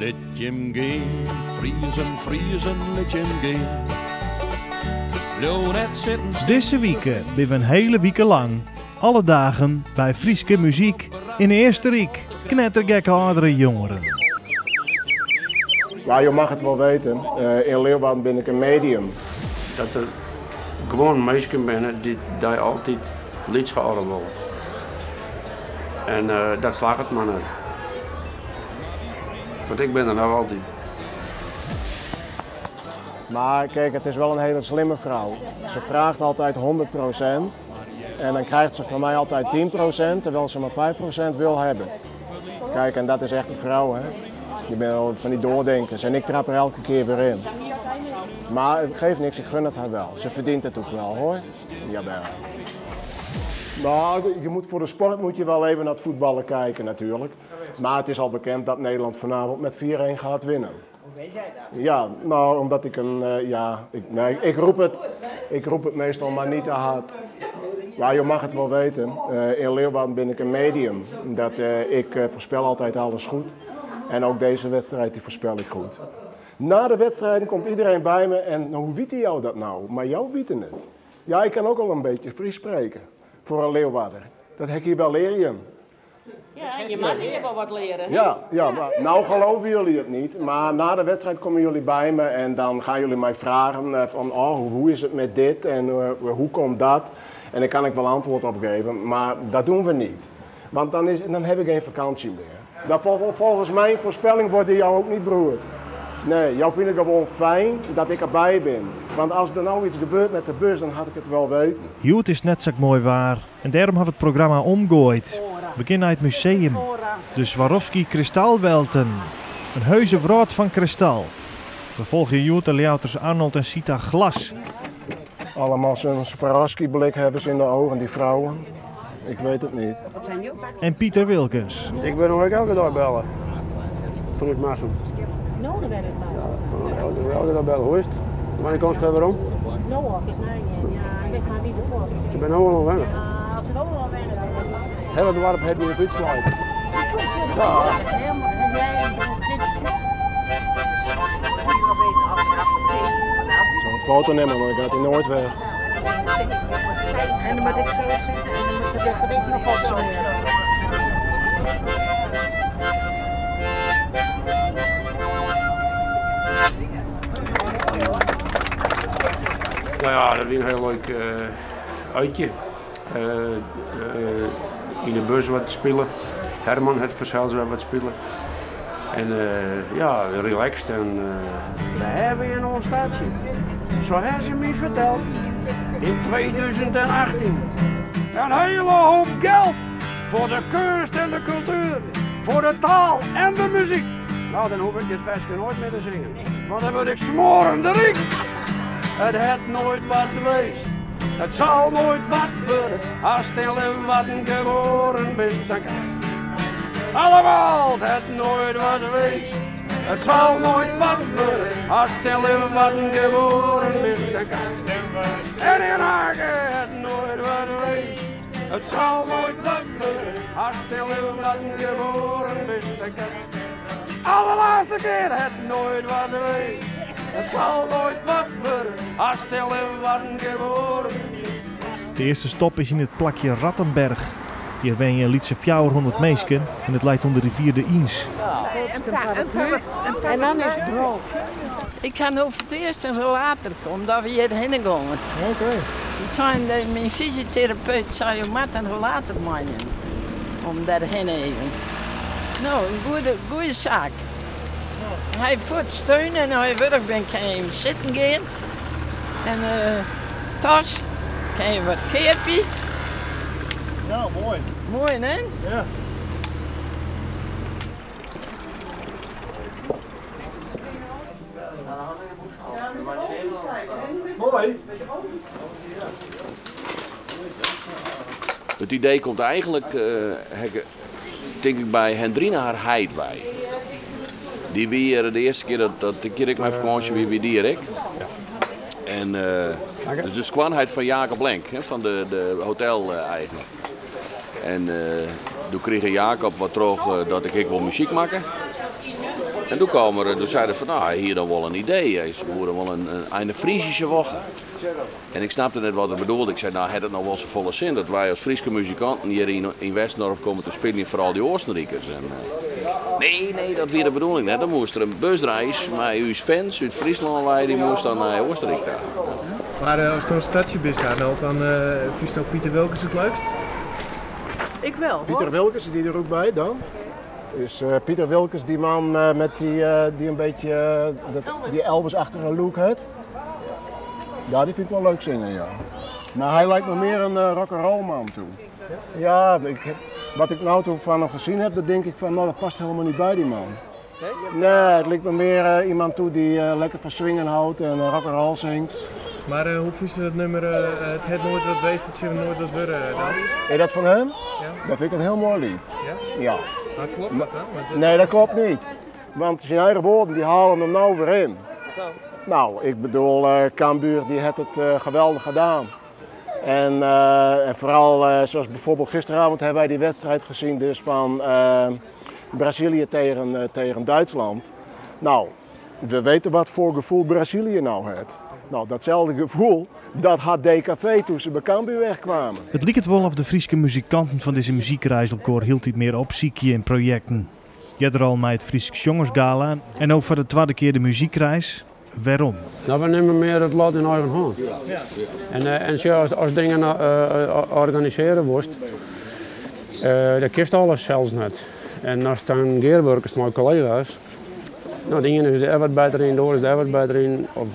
Let je hem gaan, vriezen, vriezen, let je hem gaan. Blijf net zitten. Deze weken ben we een hele week lang. Alle dagen bij Frieske muziek in Eersterik. Knettergekke oudere jongeren. Ja, je mag het wel weten. In Leeuwarden ben ik een medium. Dat er gewoon mensen zijn die altijd lieds gehouden worden. En dat slaagt het maar niet. Want ik ben er nou altijd. Maar kijk, het is wel een hele slimme vrouw. Ze vraagt altijd 100% en dan krijgt ze van mij altijd 10%, terwijl ze maar 5% wil hebben. Kijk, en dat is echt een vrouw, hè. Die ben wel van die doordenkers en ik trap er elke keer weer in. Maar het geeft niks, ik gun het haar wel. Ze verdient het ook wel, hoor. Jawel. Nou, voor de sport moet je wel even naar het voetballen kijken natuurlijk. Maar het is al bekend dat Nederland vanavond met 4-1 gaat winnen. Hoe weet jij dat? Ja, nou omdat ik ik roep het meestal maar niet te hard. Ja, je mag het wel weten. In Leeuwarden ben ik een medium. Ik voorspel altijd alles goed. En ook deze wedstrijd die voorspel ik goed. Na de wedstrijd komt iedereen bij me en hoe weet jou dat nou? Maar jou weet het. Ja, ik kan ook al een beetje Fries spreken. Voor een Leeuwarder. Dat heb ik hier wel leren. Ja, je mag hier wel wat leren. Ja, maar nou geloven jullie het niet. Maar na de wedstrijd komen jullie bij me en dan gaan jullie mij vragen van hoe is het met dit en hoe komt dat? En dan kan ik wel antwoord op geven, maar dat doen we niet. Want dan heb ik geen vakantie meer. Volgens mijn voorspelling wordt die jou ook niet beroerd. Nee, jou vind ik gewoon fijn dat ik erbij ben. Want als er nou iets gebeurt met de bus, dan had ik het wel weten. Het is net zo mooi waar. En daarom hebben we het programma omgooid. We beginnen uit het museum. De Swarovski Kristalwelten. Een heuse wraad van kristal. We volgen Joet, Leouters, Arnold en Sita Glas. Allemaal zo'n Swarovski-blik hebben ze in de ogen, die vrouwen. Ik weet het niet. En Pieter Wilkens. Ik ben nog elke dag bellen. Voor het Massum. Nou, dan ben ik maar. Ja, elke dag bellen. Hoe is het? Wanneer komt ze weer om? Nou, is mij niet. Ja, ik weet maar wie ervoor. Ze zijn ook nog wennen. Ja, als het ook wel wennen, dan is het Het hele dorp heeft nu een fietslijst. ja. Zo'n foto nemen, maar dan gaat hij nooit weg. En dan moet ik zo zeggen, en dan moet ik er nog wat doen. Nou ja, dat is een heel leuk uitje. In de bus wat spelen. Herman heeft vanzelfs wel wat spelen. En ja, relaxed. En, we hebben in ons stadje, zo hebben ze me verteld, in 2018 een hele hoop geld voor de kunst en de cultuur, voor de taal en de muziek. Nou, dan hoef ik dit versje nooit meer te zingen, want dan word ik smorende riek. Het heeft nooit wat geweest, het zal nooit wat worden, als stil en wat geboren bent, dan krijg allemaal, het heeft nooit wat geweest, het zal nooit wat worden, als stil en wat geboren bent, dan krijg en in Hagen, het nooit wat geweest, het zal nooit wat worden, als stil en wat geboren bent, dan krijg allerlaatste keer, het nooit wat geweest. Het zal nooit wat worden, als stil en wat geboren. De eerste stop is in het plakje Rattenberg. Hier ben je lietse 400 meesken en het leidt onder de rivier de Iens. En dan is het droog. Ik ga nu voor het eerst en zo later komen, omdat we hierheen gaan. Oké. Ze zijn mijn fysiotherapeut zei je moet een later maken om daarheen even. Nou, een goede zaak. Hij voert steun en hij wil ook ben kan je even zitten gaan. En tas, kan je wat keerpie. Ja, mooi. Mooi, hè? Ja. Mooi. Het idee komt eigenlijk, denk ik, bij Hendrina haar heid bij. Die weer de eerste keer dat ik mijn vakantie weer direct. En dus de skwanheid van Jacob Lenk, van de hotel-eigenaar. En toen kreeg Jacob wat terug dat ik wel muziek maken. En toen zeiden ze van, nou, hier dan wel een idee. Ze horen wel een Friesische woche. En ik snapte net wat het bedoelde. Ik zei, nou, het het nou wel zo volle zin dat wij als Friese muzikanten hier in Westdorp komen te spelen voor al die Oostenrijkers. Nee, dat weer de bedoeling net. Dan moest er een busreis met uw fans uit Friesland, die moest dan naar Oostenrijk gaan. Maar als er een stadje bent, dan vies ook Pieter Wilkens het leukst? Ik wel. Pieter Wilkens, die er ook bij dan. Dus Pieter Wilkens, die man met die een beetje die Elvis-achtige look heeft. Ja, die vind ik wel leuk zingen, ja. Maar hij lijkt me meer een rock'n'roll man toe. Ja, wat ik nou toe van hem gezien heb, dan denk ik van, nou, dat past helemaal niet bij die man. Nee, het lijkt me meer iemand toe die lekker van swingen houdt en rock'n'roll zingt. Maar hoe vies je dat nummer, het nooit wat wees, dat je nooit wat worden dan? Is dat van hem? Ja. Dat vind ik een heel mooi lied. Ja? Ja. Maar klopt dat dan? Nee, dat klopt niet. Want zijn eigen woorden die halen hem nou weer in. Nou, ik bedoel, Cambuur die heeft het geweldig gedaan. En vooral, zoals bijvoorbeeld gisteravond hebben wij die wedstrijd gezien dus van Brazilië tegen Duitsland. Nou, we weten wat voor gevoel Brazilië nou heeft. Nou, datzelfde gevoel, dat had DKV toen ze bij Cambuur wegkwamen. Het liep het wel of de Friese muzikanten van deze muziekreizelkoor hield dit meer op ziekje in projecten. Jeder al met het Fries Jongensgala en ook voor de tweede keer de muziekreis. Waarom? Nou, we nemen meer het lot in eigen hand. En als dingen organiseren wordt, dan kiest alles zelfs net. En als dan geerwerkers met collega's, nou, de ene is er wat beter in, de andere is er wat beter in, of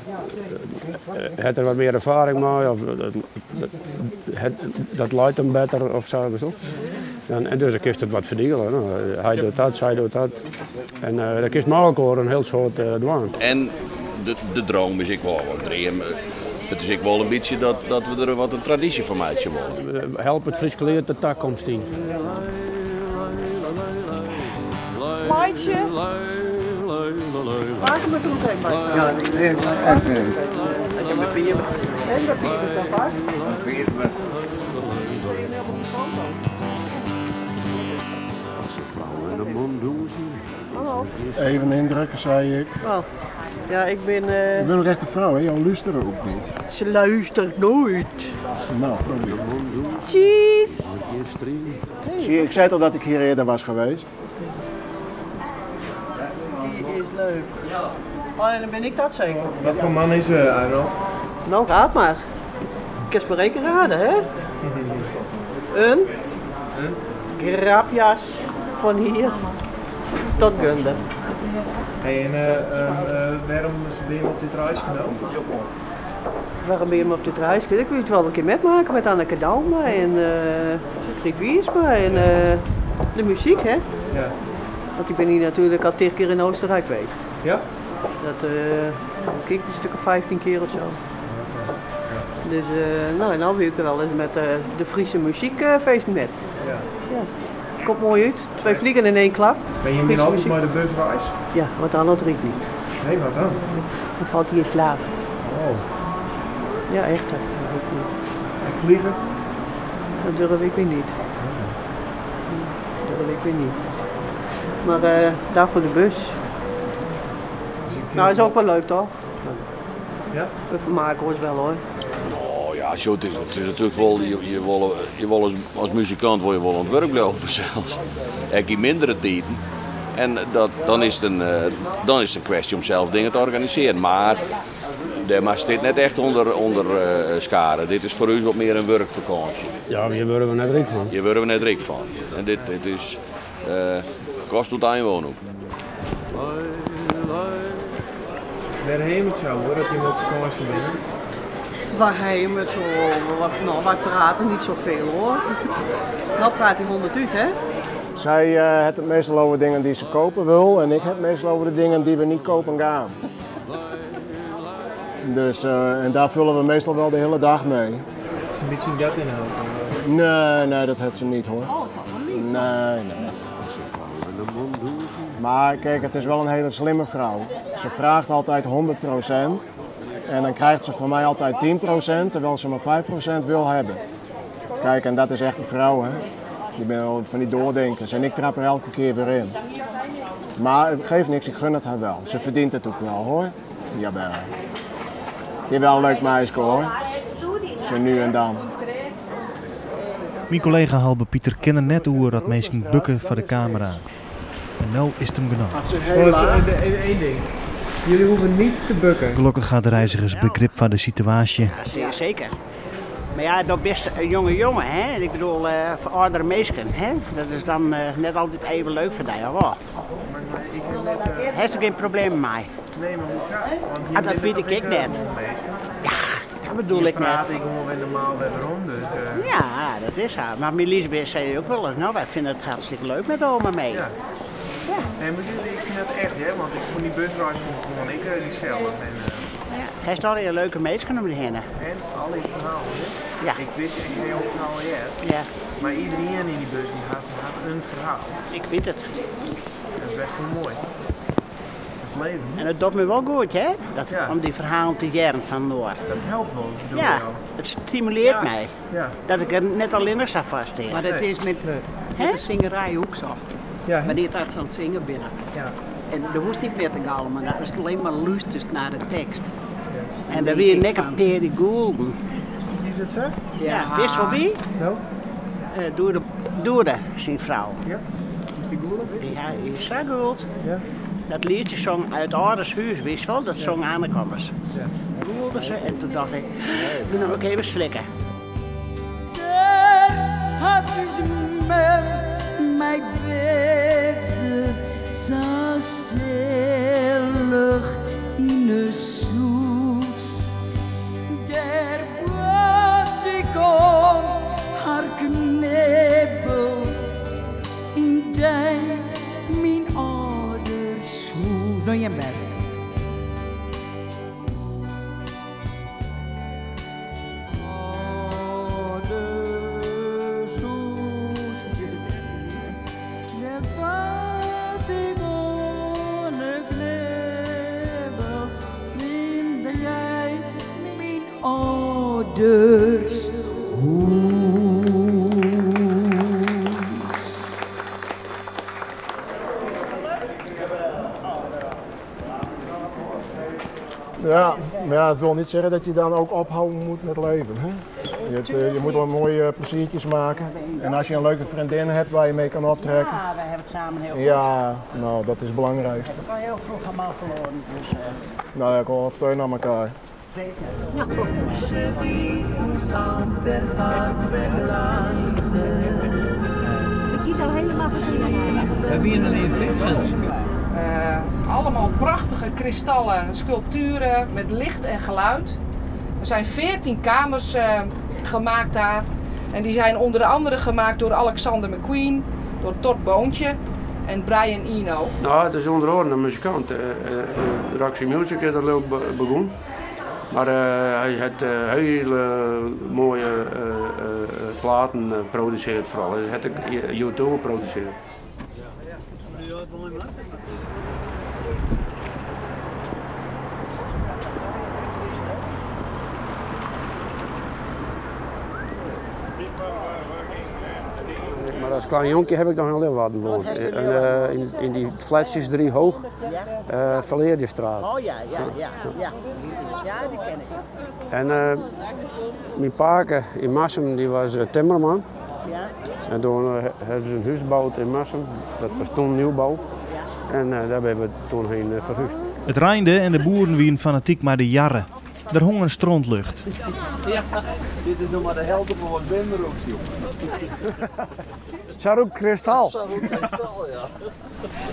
heeft er wat meer ervaring mee, of dat leidt hem beter of zo. En dus dan kiest het wat verdelen. Nou, hij doet dat, zij doet dat. En dan kiest maar ook een heel soort dwang. En de droom is ik wel wat dream. Het is ik wel een beetje dat we er wat een traditie van maken willen. Help het Fries geleerd de toekomst in. Maatje? Maak hem er toen geen maatje. Ja, ik heb een bier. En dat bier is dan vaak? Even indrukken, zei ik. Oh. Ja, ik ben... Ik ben ook echt een vrouw, hè? Jou luisteren ook niet. Ze luistert nooit. Nou, probeer. Cheese! Zie je, ik zei toch dat ik hier eerder was geweest? Die is leuk. Oh, en dan ben ik dat zeker. Wat voor man is Arnold? Nou, raad maar. Ik kan het raden, hè? Een grapjas van hier tot Gunde. Hey, en waarom ben je op dit reis genomen? Waarom ben je op dit reis? Ik wil het wel een keer metmaken met Anneke Dalma en Griet Wiersma en de muziek, hè? Ja. Want ik ben hier natuurlijk al 10 keer in Oostenrijk geweest. Ja? Dat kijk een stuk of 15 keer of zo. Dus nou wil ik er wel eens met de Friese muziekfeest met. Ja. Ja. Komt mooi uit. 2 vliegen in 1 klap. Ben je hier altijd maar de busreis? Ja, wat dan drinkt niet. Nee, wat dan? Dan valt hij in slaap. Oh. Ja, echt. Hè. En vliegen? Dat durf ik weer niet. Dat durf ik weer niet. Maar daar voor de bus. Dus Nou, is ook wel leuk toch? Ja? We vermaken ons wel hoor. Nou ja, zo, het is natuurlijk wel, je wil als muzikant wil je wel aan het werk blijven zelfs. Heb je mindere tijden. En dan is het een kwestie om zelf dingen te organiseren. Maar daar zit net echt onder scharen. Dit is voor u wat meer een werkvakantie. Ja, hier worden we net rijk van. Hier worden we net rijk van. En dit is kost tot aanwonen. Waarheen met jou hoor, dat je op vakantie bent? Waarheen met zo, wij praten niet zoveel hoor. Nou praat hij 100 uit hè? Zij heeft het meestal over dingen die ze kopen wil en ik heb het meestal over de dingen die we niet kopen gaan. Dus, en daar vullen we meestal wel de hele dag mee. Is een beetje een gat inhouden? Nee, dat heeft ze niet hoor. Nee. Maar kijk, het is wel een hele slimme vrouw. Ze vraagt altijd 100% en dan krijgt ze van mij altijd 10%, terwijl ze maar 5% wil hebben. Kijk, en dat is echt een vrouw hè. Die ben van die doordenkers en ik trap er elke keer weer in. Maar het geeft niks, ik gun het haar wel. Ze verdient het ook wel hoor. Jawel. Het is wel een leuk meisje hoor. Zo nu en dan. Mijn collega Halbe Pieter kennen net hoe dat mensen bukken voor de camera. En nu is het hem genoeg. Eén ding. Jullie hoeven niet te bukken. Gelukkig gaat de reizigers begrip van de situatie. Ja, zeker. Maar ja, dat is best een jonge jongen, hè? Ik bedoel, voor oudere mensen, hè? Dat is dan net altijd even leuk voor jou, hoor. Heeft er geen probleem met mij? Nee, maar hoe gaat het? Dat weet ik net. Ja, dat bedoel ik net. Ik gewoon weer normaal weer rond, dus... Ja, dat is haar. Maar Elisabeth zei ook wel eens, nou, wij vinden het hartstikke leuk met oma mee. Ja. Ja. Nee, maar ik vind het echt, hè, want ik vond die busreis vond ik die zelf. Hij is toch een leuke meisje om heen. En al die verhalen, hè? Ja. Ik wist heel verhaal ja. Maar iedereen in die bus die had een verhaal. Ik weet het. Dat is best wel mooi. Dat is leven. En het doet me wel goed, hè? Dat, ja. Om die verhalen te jaren van Noor. Dat helpt wel. Ja, het stimuleert mij. Ja. Dat ik er net alleen nog zo vast in. Maar dat is met de zingerij ook zo. Ja, wanneer dat aan het zingen binnen. Ja. En er hoeft niet meer te galmen, maar dat is alleen maar luistert naar de tekst. Ja. En dan weer lekker Peri Goulden. Is het zo? Ja, wist wel wie? No. Doerde, zijn vrouw. Ja. Is die Goulden? Ja, is zo goed. Ja. Dat liedje zong uit Ouders Huis, wist wel, dat zong aankomers. Ja. Goulden ze en toen dacht ik, doe nou ook even slikken. Had is mij weten zo zielig in de soes. Der boot ik om haar knebbel in die mijn ouders soes. Nou je merkt. Dus ja, maar ja, het wil niet zeggen dat je dan ook ophouden moet met leven. Hè? Je moet wel mooie pleziertjes maken. En als je een leuke vriendin hebt waar je mee kan optrekken. Ja, wij hebben het samen heel goed. Ja, nou dat is het belangrijkste. Ik heb al heel vroeg allemaal verloren. Dus, nou, ik wil wat steun aan elkaar. Verkiet al helemaal verschillend. We hebben hier alleen Vincent. Allemaal prachtige kristallen sculpturen met licht en geluid. Er zijn 14 kamers gemaakt daar. En die zijn onder andere gemaakt door Alexander McQueen, door Todd Boontje en Brian Eno. Nou, het is onder andere een muzikant. Roxy Music is dat leuk begonnen. Maar hij heeft hele mooie platen geproduceerd vooral. Hij heeft YouTube geproduceerd. Maar als klein jonkje heb ik nog in Leeuwarden gewoond. In die flatjes 3 hoog, Verleerdestraat. Oh ja, die ken ik. En mijn paake in Massum die was timmerman. Ja. En toen hebben ze een huis gebouwd in Massum, dat was toen nieuwbouw. En daar hebben we toen heen verhuisd. Het reinde en de boeren wien fanatiek maar de jarren. Er hong een strontlucht. Ja, dit is nog maar de helft van wat Bender ook, joh. Saruk Kristal. Saruk Kristal, ja.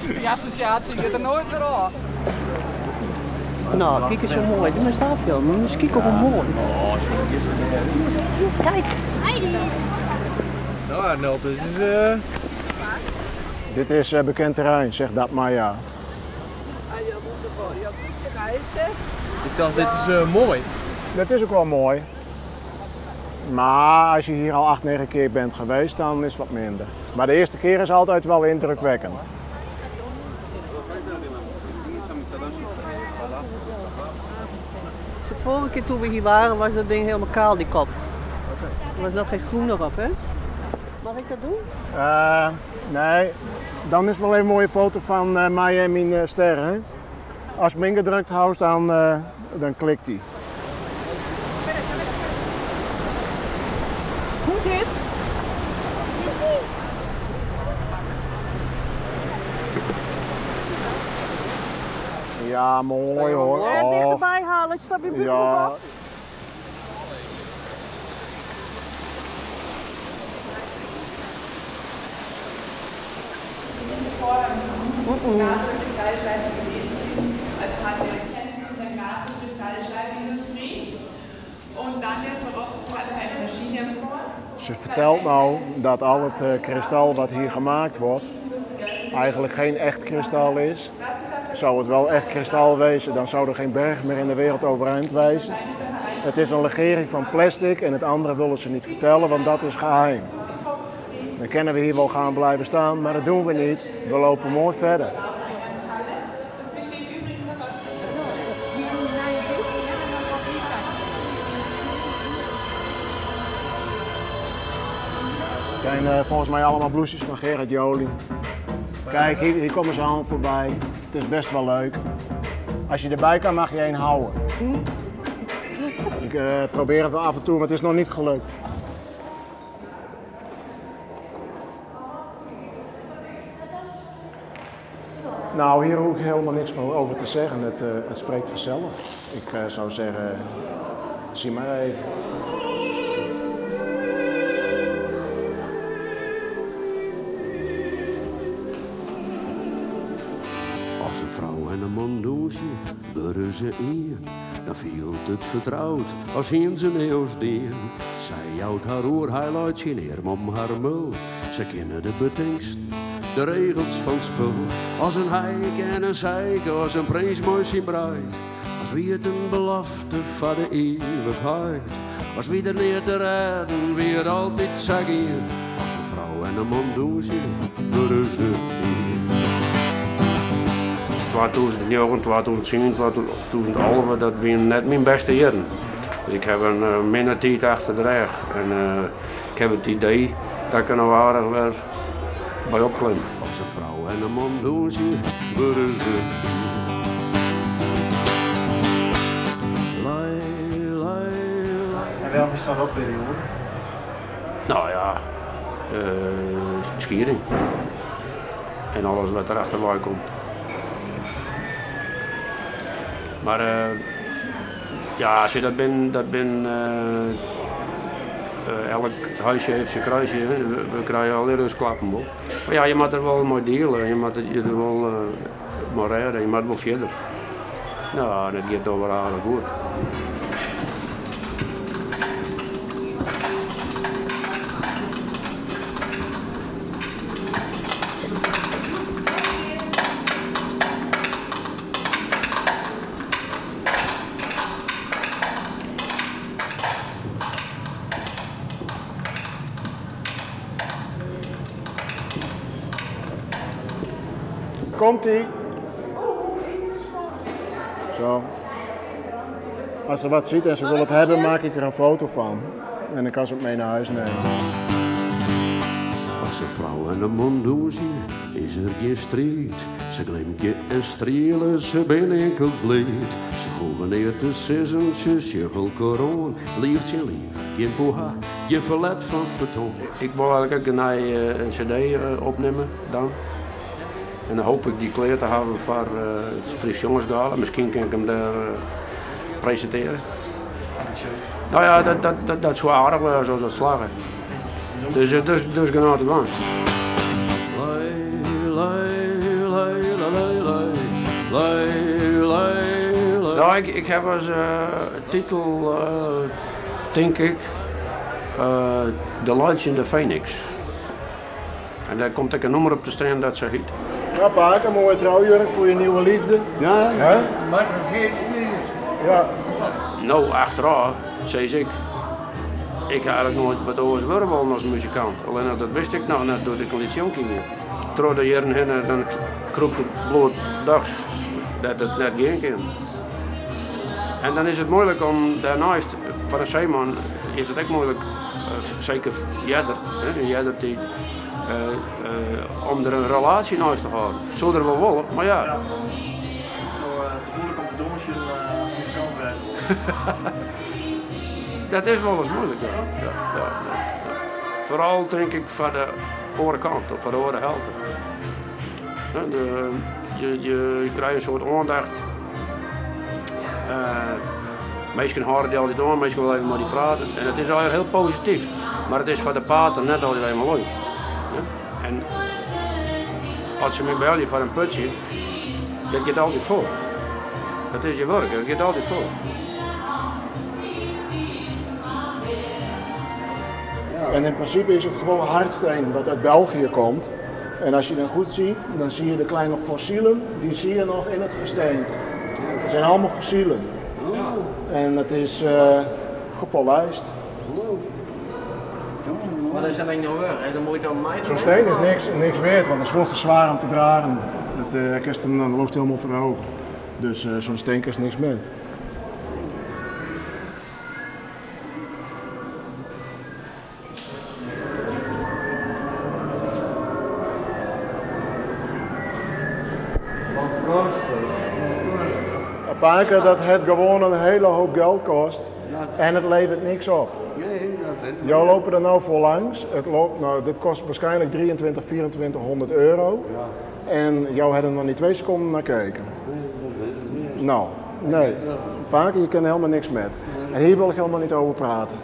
Die associatie gaat er nooit meer aan. Nou, kijk eens zo mooi. Doe maar zelf, joh. Maar eens kijken hoe mooi. Oh, kijk. Nou, Arnold, dit is... Dit is bekend terrein, zegt dat maar ja. Ik dacht, dit is mooi. Dat is ook wel mooi. Maar als je hier al 8, 9 keer bent geweest, dan is het wat minder. Maar de eerste keer is altijd wel indrukwekkend. De vorige keer toen we hier waren, was dat ding helemaal kaal, die kop. Er was nog geen groen erop, hè? Mag ik dat doen? Nee, Dan is wel even een mooie foto van mij en mijn sterren. Hè? Als je hem ingedrukt houdt, dan klikt hij. Goed dit? Ja, mooi hoor. Dichterbij halen, stap je boek ja. op. Also Handwerkszentrum der Glas- und Kristallschleifindustrie. Und dann der Swarovski hat eine Maschine vor. Ze vertelt nou dat al het kristal wat hier gemaakt wordt eigenlijk geen echt kristal is. Zou het wel echt kristal wezen, dan zou er geen berg meer in de wereld overeind wijzen. Het is een legering van plastic en het andere willen ze niet vertellen, want dat is geheim. Dan kunnen we hier wel gaan blijven staan, maar dat doen we niet. We lopen mooi verder. Het zijn volgens mij allemaal bloesjes van Gerard Joling. Kijk, hier komen ze allemaal voorbij. Het is best wel leuk. Als je erbij kan, mag je één houden. Ik probeer het wel af en toe, maar het is nog niet gelukt. Nou, hier hoef ik helemaal niks over te zeggen. Het spreekt vanzelf. Ik zou zeggen, zie maar even. Als een vrouw en een man douchen, worden ze één. Dan viel het vertrouwd als in zijn eeuws deen. Zij jouwt haar oor, hij laat je neer om haar mul. Ze kennen de betingst, de regels van het spul. Als een heik en een zeik, als een prins mooi zijn bruid. Als wie het een belofte van de eeuwigheid. Als wie er neer te redden, weer altijd zeggen. Als een vrouw en een man douchen, worden ze één. 2009, 2010, 2011, dat waren net mijn beste jaren. Dus ik heb een minder tijd achter de rug. En ik heb het idee dat ik er nog aardig weer bij opklim. Als een vrouw en een man doen ze, worden ze. En welke is dat ook periode? Nou ja, schiering. En alles wat er achterbij komt. Maar ja, als je dat bent, elk huisje heeft zijn kruisje. Hè. We krijgen al die klappen. Maar ja, je moet er wel mooi delen, je moet er wel maar redden, je moet wel verder. Nou, dat gaat toch wel aardig goed. Komt-ie. Zo. Als ze wat ziet en ze wil het hebben, maak ik er een foto van. En dan kan ze het mee naar huis nemen. Als een vrouw en een man doen ze, is er geen strijd. Ze glimken en strelen, ze ben enkel bleed. Ze hoeven neer te sissen, ze schuggel koron. Liefje lief, geen poha, je verlet van vertoon. Ik wil eigenlijk een cd opnemen dan. En dan hoop ik die kleur te hebben voor het Fries Jongensgala. Misschien kan ik hem daar presenteren. Nou ja, dat is zo aardig zoals dat slagen. Dus genoeg te gaan. Nou, ik heb als titel, denk ik, The Lights in the Phoenix. En daar komt ook een nummer op te staan dat ze heet. Ja, Paak, een mooie trouwjurk voor je nieuwe liefde. Ja, hè? Maar vergeet ja. Nou, achteraf, zei ik heb eigenlijk nooit wat over worden als muzikant. Alleen dat wist ik nou net door de conditie meer. Terwijl de jaren heen, dan kroop het bloed dags dat het net geen kan. En dan is het moeilijk om daarnaast, voor een zeeman is het ook moeilijk, zeker jadder, in jaddertijd, om er een relatie naast te houden. Het zou er wel willen, maar ja. Het is moeilijk om te doen als je als muzikant bent. Dat is wel eens moeilijk, ja. Ja. Vooral denk ik van de andere kant, of van de andere helft. Je krijgt een soort aandacht. Mensen horen die altijd aan, mensen willen even maar die praten. En het is eigenlijk heel positief. Maar het is voor de pater net altijd helemaal leuk. Ja? En als ze me bellen voor een putje, dat gaat altijd voor. Dat is je werk, dat gaat altijd voor. En in principe is het gewoon hardsteen dat uit België komt. En als je dan goed ziet, dan zie je de kleine fossielen, die zie je nog in het gesteente. Het zijn allemaal fossielen. En het is gepolijst. Maar dat is alleen nog weer. Is dat moeite om mij te Zo'n steen is niks waard, want het is veel te zwaar om te dragen. Dan loopt helemaal verhoogd. Dus zo'n steen is niks met. Een paken dat het gewoon een hele hoop geld kost en het levert niks op. Jou lopen er nou voor langs. Dit kost waarschijnlijk 2400 euro. En jou hebben er nog niet 2 seconden naar kijken. Nou, nee. Paken, je kan helemaal niks met. En hier wil ik helemaal niet over praten.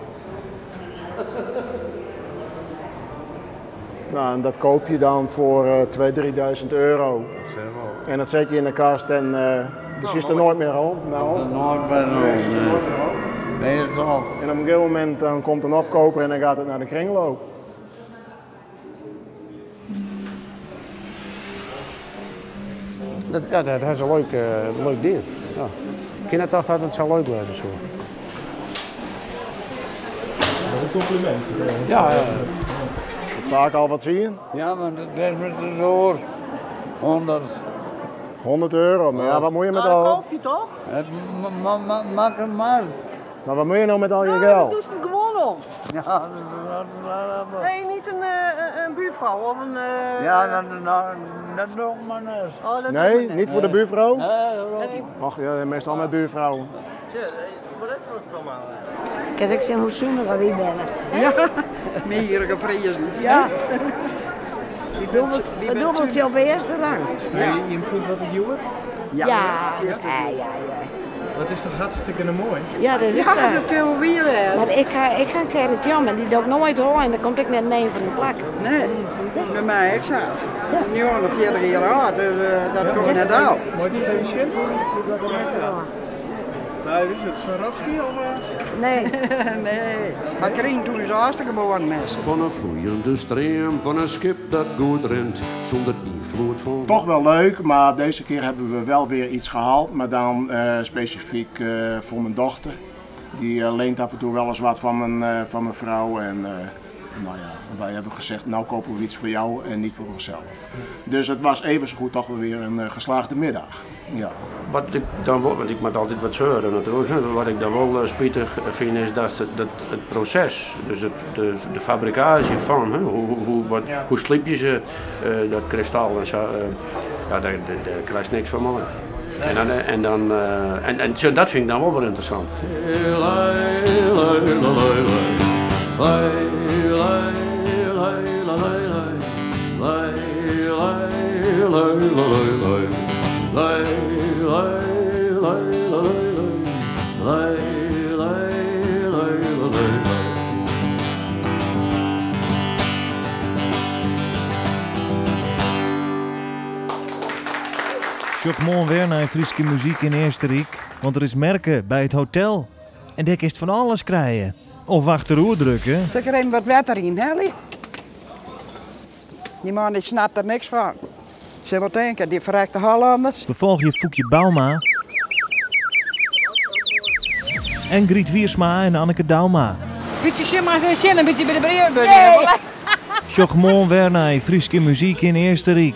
Nou, en dat koop je dan voor 2.000-3.000 euro. En dat zet je in de kast en dus is er nooit meer om. Nou, nooit meer om. Nee, dat is al. En op een gegeven moment dan komt een opkoper en dan gaat het naar de kringloop. Dat is een leuk ding. Ja. Ik vind het altijd dat het zo leuk blijven. Zo. Dat is een compliment. Ja. Vaak al wat zie je? Ja, maar dat is met de door. 100 euro, maar ja, wat moet je met al? Dat koop je toch? Maak het maar. Maar wat moet je nou met al je geld? Dat doet het gewoon om. Ja, Nee, niet een buurvrouw of een... Ja, dat doe ik maar eens. Oh, dat Nee, niet voor de buurvrouw? Nee. Ach ja, meestal met buurvrouwen. Wat is dat voor allemaal? Kijk, ik zeg hoe zoener wie ben. Ja, meer gevrezen. Ja. Een dubbeltje op de eerste rang. Je voelt wat het jongen? Ja. Dat is toch hartstikke mooi? Ja, dat is Ja, zo. dat kunnen we weer. Maar ik ga een keer met jammer, die doe ik nooit hoor en dan komt ik net neer van de plak. Nee, bij mij ik zo. Nu al 40 jaar oud, dus dat komt net uit. Mooi die pension? Nee, is het Swarovski of? Nee. Nee, dat kreeg toen is hartstikke bewoond mensen. Van een vloeiende stroom, van een schip dat goed rent, zonder invloed van... Toch wel leuk, maar deze keer hebben we wel weer iets gehaald, maar dan specifiek voor mijn dochter. Die leent af en toe wel eens wat van mijn vrouw en nou ja, wij hebben gezegd, nou kopen we iets voor jou en niet voor onszelf. Dus het was even zo goed toch weer een geslaagde middag. Ja. Wat ik dan wel, want ik moet altijd wat zeuren natuurlijk, wat ik dan wel spijtig vind is dat het proces, dus de fabricage van, hoe slip je ze, dat kristal en zo, ja, daar krijg je niks van mooi. En zo, dat vind ik dan wel weer interessant. Zoek mooi weer naar Friese muziek in Eersterik, want er is merken bij het hotel. En daar is van alles krijgen. Of achteroer drukken. Zeg er even wat water in, Helly. Die man die snapt er niks van. Zeg wat denken, die verrekte Hollanders. Bevolg je Foekje Bouma. En Griet Wiersma en Anneke Dauma. Beetje shimma en zin, een beetje bij de brievenbus. Zoek mooi weer naar Friese muziek in Eersterik.